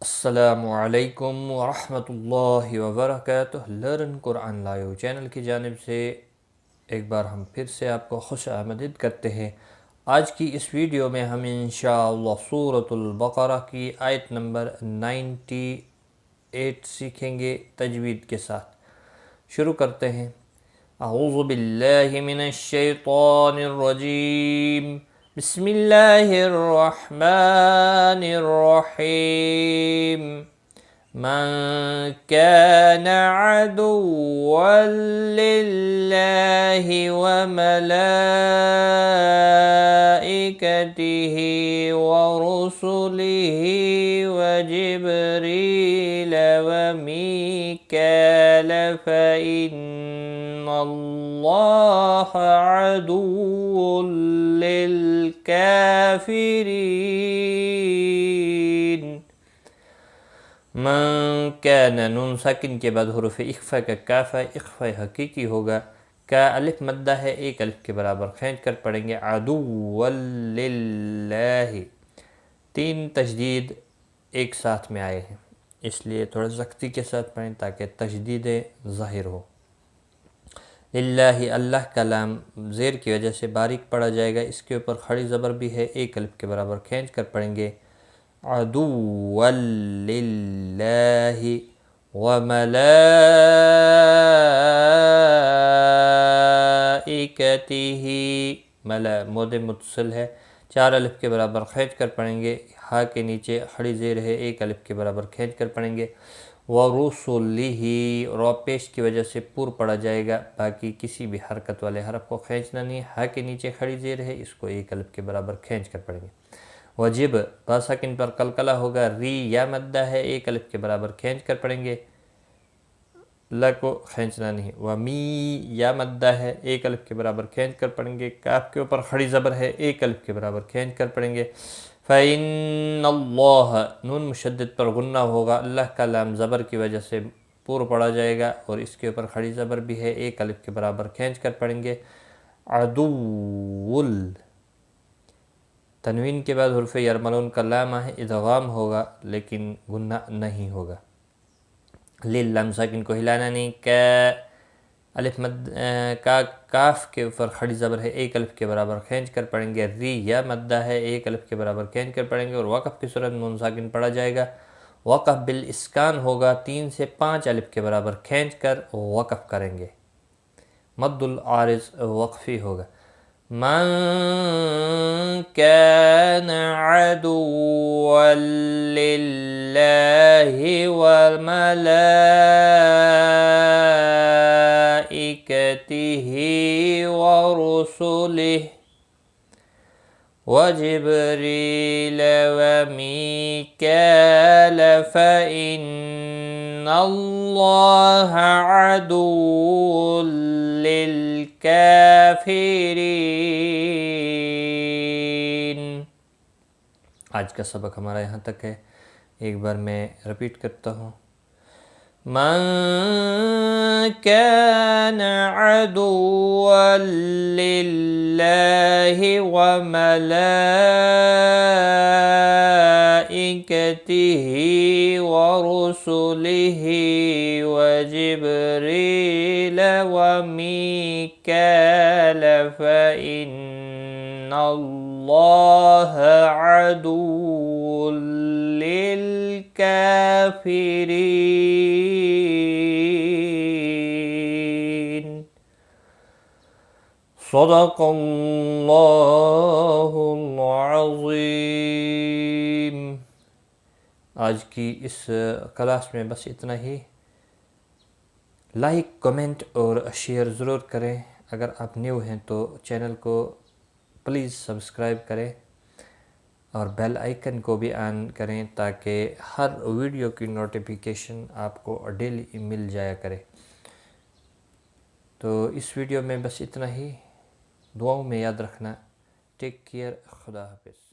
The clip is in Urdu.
السلام علیکم ورحمۃ اللہ وبرکاتہ۔ لرن قرآن لائیو چینل کی جانب سے ایک بار ہم پھر سے آپ کو خوش آمدید کرتے ہیں۔ آج کی اس ویڈیو میں ہم انشاءاللہ سورۃ البقرہ کی آیت نمبر 98 سیکھیں گے تجوید کے ساتھ۔ شروع کرتے ہیں۔ اعوذ باللہ من الشیطان الرجیم، بسم اللہ الرحمن الرحیم۔ من كان عدوا لله وملائكته ورسله وجبريل وميكال فإن الله عدو للكافرين۔ من كان نون ساکن کے بعد حروف اخفا کا کاف ہے، اخفا حقیقی ہوگا، کا الف مدہ ہے، ایک الف کے برابر کھینچ کر پڑھیں گے عدو للہ۔ تین تشدید ایک ساتھ میں آئے ہیں، اس لیے تھوڑا سختی کے ساتھ پڑھیں تاکہ تشدید ظاہر ہو۔ للہ اللہ کا لام زیر کی وجہ سے باریک پڑھا جائے گا، اس کے اوپر کھڑی زبر بھی ہے، ایک الف کے برابر کھینچ کر پڑھیں گے عدو للہ وملائکتہ۔ ملا مود متصل ہے، چار الف کے برابر کھینچ کر پڑھیں گے، ہا کے نیچے کھڑی زیر ہے، ایک الف کے برابر کھینچ کر پڑھیں گے ورسلہ۔ رو پیش کی وجہ سے پور پڑھا جائے گا، باقی کسی بھی حرکت والے حرف کو کھینچنا نہیں، ہا کے نیچے کھڑی زیر ہے، اس کو ایک الف کے برابر کھینچ کر پڑھیں گے۔ وجب با ساکن پر قلقلہ ہوگا، ری یا مدہ ہے، ایک الف کے برابر کھینچ کر پڑھیں گے، ل کو کھینچنا نہیں۔ ومی یا مدہ ہے، ایک الف کے برابر کھینچ کر پڑھیں گے، کاف کے اوپر کھڑی زبر ہے، ایک الف کے برابر کھینچ کر پڑھیں گے۔ فَإِنَّ اللَّهَ نون مشدد پر غنہ ہوگا، اللہ کا لام زبر کی وجہ سے پور پڑھا جائے گا اور اس کے اوپر کھڑی زبر بھی ہے، ایک الف کے برابر کھینچ کر پڑھیں گے عدول۔ تنوین کے بعد حرف یرملون کا لام ہے، ادغام ہوگا لیکن غنہ نہیں ہوگا۔ لام ساکن کو ہلانا نہیں، الف مد کاف کے اوپر کھڑی زبر ہے، ایک الف کے برابر کھینچ کر پڑھیں گے، ری یا مدہ ہے، ایک الف کے برابر کھینچ کر پڑھیں گے اور وقف کی صورت نون ساکن پڑھا جائے گا، وقف بالاسکان ہوگا، 3 سے 5 الف کے برابر کھینچ کر وقف کریں گے، مد العارض وقفی ہوگا۔ من كان عدوا لله وملائكته ورسله وجبريل وميكال فإن الله عدو للكافرين۔ آج کا سبق ہمارا یہاں تک ہے، ایک بار میں رپیٹ کرتا ہوں۔ من كان عدوا لله وملائكته ورسله وجبريل وميكال فإن الله عدو للكافرين۔ صدق اللہ العظیم۔ آج کی اس کلاس میں بس اتنا ہی۔ لائک، کمنٹ اور شیئر ضرور کریں۔ اگر آپ نیو ہیں تو چینل کو پلیز سبسکرائب کریں اور بیل آئیکن کو بھی آن کریں تاکہ ہر ویڈیو کی نوٹیفیکیشن آپ کو ڈیلی مل جایا کرے۔ تو اس ویڈیو میں بس اتنا ہی، دعاؤں میں یاد رکھنا۔ ٹیک کیئر، خدا حافظ۔